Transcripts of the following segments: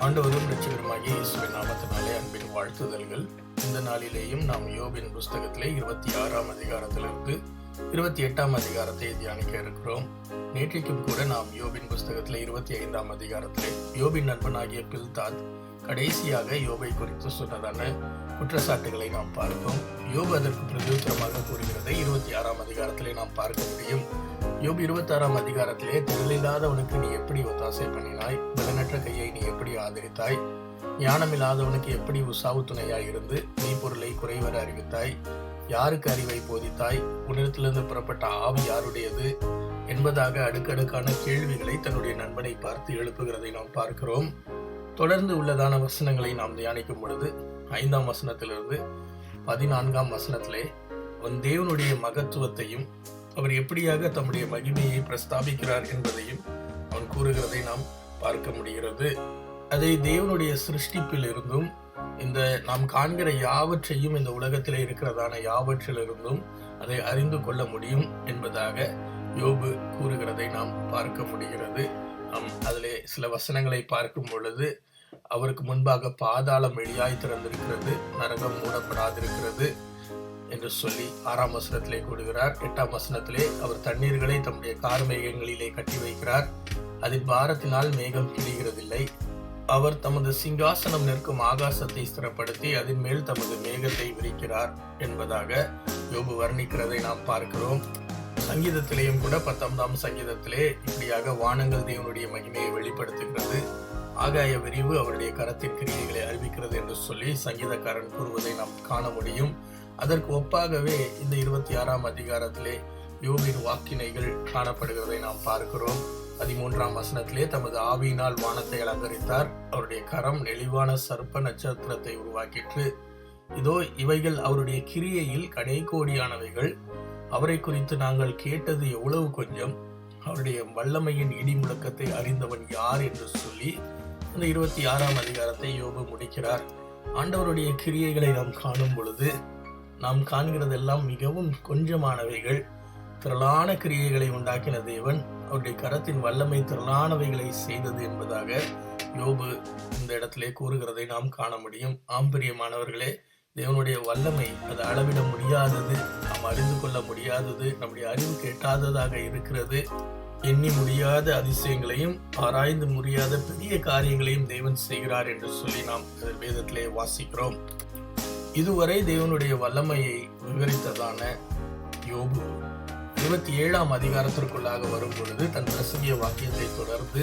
ஆண்டவரும் இரட்சகருமாகிய இயேசுவின் நாமத்தினாலே அன்பின் வாழ்த்துதல்கள். இந்த நாளிலேயும் நாம் யோபின் புஸ்தகத்திலே 26ஆம் அதிகாரத்திலிருந்து 28ஆம் அதிகாரத்தை தியானிக்க இருக்கிறோம். நேற்றைக்கும் கூட நாம் யோபின் புஸ்தகத்திலே 25ஆம் அதிகாரத்திலே யோபின் நண்பனாகிய பில்தாத் கடைசியாக யோபை குறித்து சொன்னதான குற்றச்சாட்டுகளை நாம் பார்த்தோம். யோபு அதற்கு பிரதியுத்தரமாக கூறுகிறதை 26ஆம் அதிகாரத்திலே நாம் பார்க்க முடியும். யோபு 26ஆம் அதிகாரத்திலே திரளில்லாதவனுக்கு நீ எப்படி ஒத்தாசை பண்ணினாய், பலனற்ற கையை நீ எப்படி ஆதரித்தாய், ஞானமில்லாதவனுக்கு எப்படி உசாவு துணையாய் இருந்து மெய்ப்பொருளை குறைவர அறிவித்தாய், யாருக்கு அறிவை போதித்தாய், உன்னிடத்திலிருந்து புறப்பட்ட ஆவி யாருடையது என்பதாக அடுக்கடுக்கான கேள்விகளை தன்னுடைய நண்பனை பார்த்து எழுப்புகிறதை நாம் பார்க்கிறோம். தொடர்ந்து உள்ளதான வசனங்களை நாம் தியானிக்கும் பொழுது 5ஆம் வசனத்திலிருந்து 14ஆம் வசனத்திலே தேவனுடைய மகத்துவத்தையும் அவர் எப்படியாக தம்முடைய மகிமையை பிரஸ்தாபிக்கிறார் என்பதையும் அவன் கூறுகிறதை நாம் பார்க்க முடிகிறது. அதை தேவனுடைய சிருஷ்டிப்பில் இருந்தும் இந்த நாம் காண்கிற யாவற்றையும் இந்த உலகத்திலே இருக்கிறதான யாவற்றிலிருந்தும் அதை அறிந்து கொள்ள முடியும் என்பதாக யோபு கூறுகிறதை நாம் பார்க்க முடிகிறது. நாம் அதிலே சில வசனங்களை பார்க்கும் பொழுது அவருக்கு முன்பாக பாதாளம் வெளியாய் திறந்திருக்கிறது, நரகம் மூடப்படாதிருக்கிறது என்று சொல்லி 6ஆம் வசனத்திலே கூறுகிறார். 8ஆம் வசனத்திலே அவர் தண்ணீர்களை தம்முடைய கார்மேகங்களிலே கட்டி வைக்கிறார், அதில் பாரத்தினால் மேகம் கிழிகிறதில்லை. அவர் தமது சிங்காசனம் நிற்கும் ஆகாசத்தை ஸ்திரப்படுத்தி அதன் மேல் தமது மேகத்தை விரிக்கிறார் என்பதாக யோபு வர்ணிக்கிறதை நாம் பார்க்கிறோம். சங்கீதத்திலேயும் கூட 19ஆம் சங்கீதத்திலே இப்படியாக வானங்கள் தேவனுடைய மகிமையை வெளிப்படுத்துகிறது, ஆகாய விரிவு அவருடைய கரத்தின் கிரியைகளை அறிவிக்கிறது என்று சொல்லி சங்கீதக்காரன் கூறுவதை நாம் காண முடியும். அதற்கு ஒப்பாகவே இந்த 26ஆம் அதிகாரத்திலே யோபின் வாக்கினைகள் காணப்படுகிறதை நாம் பார்க்கிறோம். 13ஆம் வசனத்திலே தமது ஆவியினால் வானத்தை அலங்கரித்தார், அவருடைய கரம் நெளிவான சர்ப்ப நட்சத்திரத்தை உருவாக்கிற்று. இதோ இவைகள் அவருடைய கிரியையில் கடைக்கோடியானவைகள், அவரை குறித்து நாங்கள் கேட்டது எவ்வளவு கொஞ்சம், அவருடைய வல்லமையின் இடி முழக்கத்தை அறிந்தவன் யார் என்று சொல்லி இந்த 26ஆம் அதிகாரத்தை யோபு முடிக்கிறார். ஆண்டவருடைய கிரியைகளை நாம் காணும் பொழுது நாம் காண்கிறதெல்லாம் மிகவும் கொஞ்சமானவைகள். திரளான கிரியைகளை உண்டாக்கின தேவன் அவருடைய கரத்தின் வல்லமை திரளானவைகளை செய்தது என்பதாக யோபு இந்த இடத்திலே கூறுகிறதை நாம் காண முடியும். ஆம்பரியமானவர்களே, தேவனுடைய வல்லமை அது அளவிட முடியாதது, நாம் அறிந்து கொள்ள முடியாதது, நம்முடைய அறிவுக்கு எட்டாததாக இருக்கிறது. எண்ணி முடியாத அதிசயங்களையும் ஆராய்ந்து முடியாத பெரிய காரியங்களையும் தேவன் செய்கிறார் என்று சொல்லி நாம் வேதத்திலே வாசிக்கிறோம். இதுவரை தேவனுடைய வல்லமையை விவரித்ததான யோபு 27ஆம் அதிகாரத்திற்குள்ளாக வரும் பொழுது தன் பிரசங்கிய வாக்கியத்தை தொடர்ந்து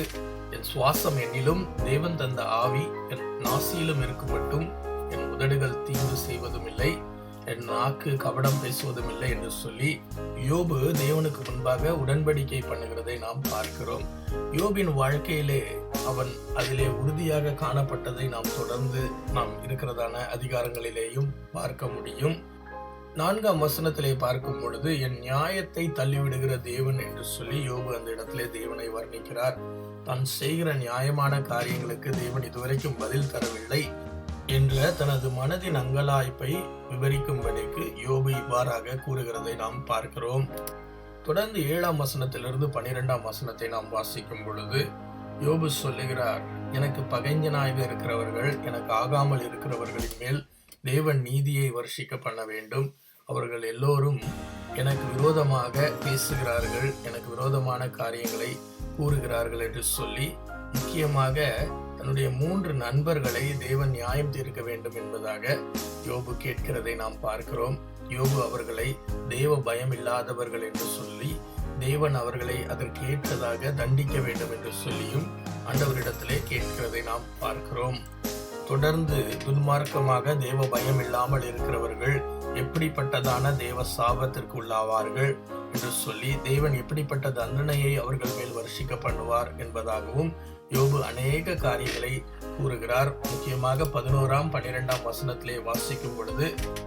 என் சுவாசம் என்னிலும் தேவன் தந்த ஆவி என் நாசியிலும் இருக்கப்பட்டும் என் உதடுகள் தீங்கு செய்வதும் இல்லை, என் நாக்கு கபடம் பேசுவதும் இல்லை என்று சொல்லி யோபு தேவனுக்கு முன்பாக உடன்படிக்கை பண்ணுகிறதை நாம் பார்க்கிறோம். யோபின் வாழ்க்கையிலே அவன் அதிலே உறுதியாக காணப்பட்டதை நாம் தொடர்ந்து நாம் இருக்கிறதான அதிகாரங்களிலேயும் பார்க்க முடியும். 4ஆம் வசனத்திலே பார்க்கும் பொழுது என் நியாயத்தை தள்ளிவிடுகிற தேவன் என்று சொல்லி யோபு அந்த இடத்திலே தேவனை வர்ணிக்கிறார். தான் செய்கிற நியாயமான காரியங்களுக்கு தேவன் இதுவரைக்கும் பதில் தரவில்லை என்ற தனது மனதின் அங்கலாய்ப்பை விவரிக்கும்படிக்கு யோபு இவ்வாறாக கூறுகிறதை நாம் பார்க்கிறோம். தொடர்ந்து 7ஆம் வசனத்திலிருந்து 12ஆம் வசனத்தை நாம் வாசிக்கும் பொழுது யோபு சொல்லுகிறார், எனக்கு பகைஞனாக இருக்கிறவர்கள், எனக்கு ஆகாமல் இருக்கிறவர்களின் மேல் தேவன் நீதியை வர்ஷிக்க பண்ண வேண்டும். அவர்கள் எல்லோரும் எனக்கு விரோதமாக பேசுகிறார்கள், எனக்கு விரோதமான காரியங்களை கூறுகிறார்கள் என்று சொல்லி முக்கியமாக தன்னுடைய 3 நண்பர்களை தேவன் நியாயம் தீர்க்க வேண்டும் என்பதாக யோபு கேட்கிறதை நாம் பார்க்கிறோம். யோபு அவர்களை தேவ பயம் இல்லாதவர்கள் என்று சொல்லி தேவன் அவர்களை அதற்கு ஏற்றதாக தண்டிக்க வேண்டும் என்று சொல்லியும் ஆண்டவரிடத்திலே கேட்கிறதை நாம் பார்க்கிறோம். தொடர்ந்து துன்மார்க்கமாக தேவ பயம் இல்லாமல் இருக்கிறவர்கள் எப்படிப்பட்டதான தேவ சாபத்திற்கு உள்ளாவார்கள் என்று சொல்லி தேவன் எப்படிப்பட்ட தண்டனையை அவர்கள் மேல் வர்ஷிக்க பண்ணுவார் என்பதாகவும் யோபு அநேக காரியங்களை கூறுகிறார். முக்கியமாக 11ஆம் 12ஆம் வசனத்திலே வாசிக்கும் பொழுது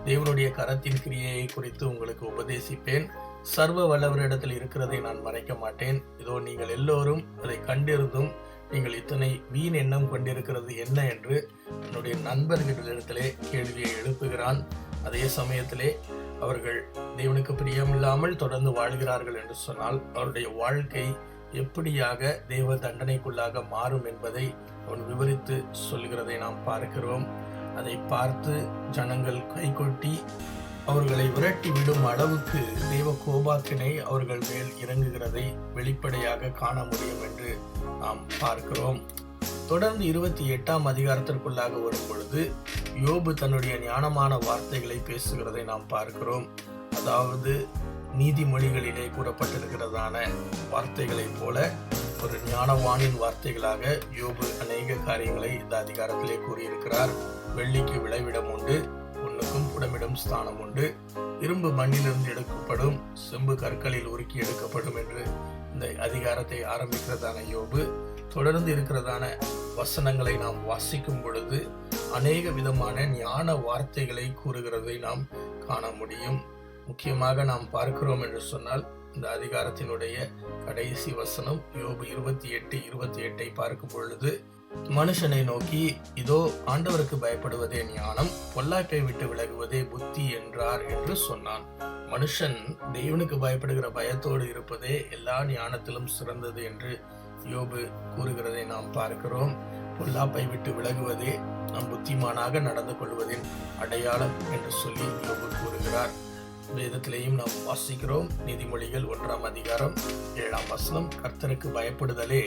தேவனுடைய கரத்தின் கிரியையை குறித்து உங்களுக்கு உபதேசிப்பேன், சர்வ வல்லவரிடத்தில் இருக்கிறதை நான் மறைக்க மாட்டேன். இதோ நீங்கள் எல்லோரும் அதை கண்டிருந்தும் நீங்கள் இத்தனை வீண் எண்ணம் கொண்டிருக்கிறது என்ன என்று என்னுடைய நண்பர்களிடத்திலே கேள்வியை எழுப்புகிறான். அதே சமயத்திலே அவர்கள் தேவனுக்கு பிரியமில்லாமல் தொடர்ந்து வாழ்கிறார்கள் என்று சொன்னால் அவருடைய வாழ்க்கை எப்படியாக தேவ தண்டனைக்குள்ளாக மாறும் என்பதை அவன் விவரித்து சொல்கிறதை நாம் பார்க்கிறோம். அதை பார்த்து ஜனங்கள் கைகொட்டி அவர்களை விரட்டி விடும் அளவுக்கு தேவ கோபாக்கினை அவர்கள் மேல் இறங்குகிறதை வெளிப்படையாக காண முடியும் என்று நாம் பார்க்கிறோம். தொடர்ந்து 28ஆம் அதிகாரத்திற்குள்ளாக வரும் பொழுது யோபு தன்னுடைய ஞானமான வார்த்தைகளை பேசுகிறதை நாம் பார்க்கிறோம். அதாவது நீதிமொழிகளிலே கூறப்பட்டிருக்கிறதான வார்த்தைகளைப் போல ஒரு ஞானவானின் வார்த்தைகளாக யோபு அநேக காரியங்களை இந்த அதிகாரத்திலே கூறியிருக்கிறார். வெள்ளிக்கு விளைவிடம் உண்டு, பொன்னுக்கும் புடமிடும் ஸ்தானம் உண்டு, இரும்பு மண்ணிலிருந்து எடுக்கப்படும், செம்பு கற்களில் உருக்கி எடுக்கப்படும் என்று இந்த அதிகாரத்தை ஆரம்பிக்கிறதான யோபு தொடர்ந்து இருக்கிறதான வசனங்களை நாம் வாசிக்கும் பொழுது அநேக விதமான ஞான வார்த்தைகளை கூறுகிறதை நாம் காண முடியும். முக்கியமாக நாம் பார்க்கிறோம் என்று சொன்னால் இந்த அதிகாரத்தினுடைய கடைசி வசனம் யோபு 28:28 பார்க்கும் பொழுது, மனுஷனை நோக்கி இதோ ஆண்டவருக்கு பயப்படுவதே ஞானம், பொல்லாப்பை விட்டு விலகுவதே புத்தி என்றார் என்று சொன்னான். மனுஷன் தேவனுக்கு பயப்படுகிற பயத்தோடு இருப்பதே எல்லா ஞானத்திலும் சிறந்தது என்று யோபு கூறுகிறதை நாம் பார்க்கிறோம். பொல்லாப்பை விட்டு விலகுவதே நாம் புத்திமானாக நடந்து கொள்வதின் அடையாளம் என்று சொல்லி யோபு கூறுகிறார். வேதத்திலேயும் நாம் வாசிக்கிறோம். நீதிமொழிகள் 1ஆம் அதிகாரம் 7ஆம் வசனம், கர்த்தருக்கு பயப்படுதலே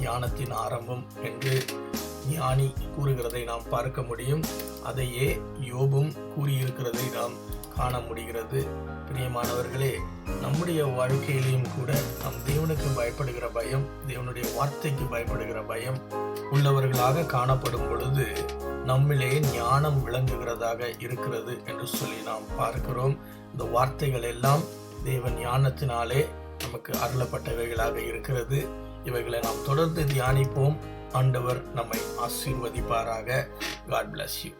ஞானத்தின் ஆரம்பம் என்று ஞானி கூறுகிறதை நாம் பார்க்க முடியும். அதையே யோபும் கூறியிருக்கிறதை நாம் காண முடிகிறது. பிரியமானவர்களே, நம்முடைய வாழ்க்கையிலையும் கூட நாம் தேவனுக்கு பயப்படுகிற பயம், தேவனுடைய வார்த்தைக்கு பயப்படுகிற பயம் உள்ளவர்களாக காணப்படும் பொழுது நம்மிலே ஞானம் விளங்குகிறதாக இருக்கிறது என்று சொல்லி நாம் பார்க்கிறோம். இந்த வார்த்தைகள் எல்லாம் தேவ ஞானத்தினாலே நமக்கு அருளப்பட்டவைகளாக இருக்கிறது. இவைகளை நாம் தொடர்ந்து தியானிப்போம். ஆண்டவர் நம்மை ஆசீர்வதிப்பாராக. God bless you.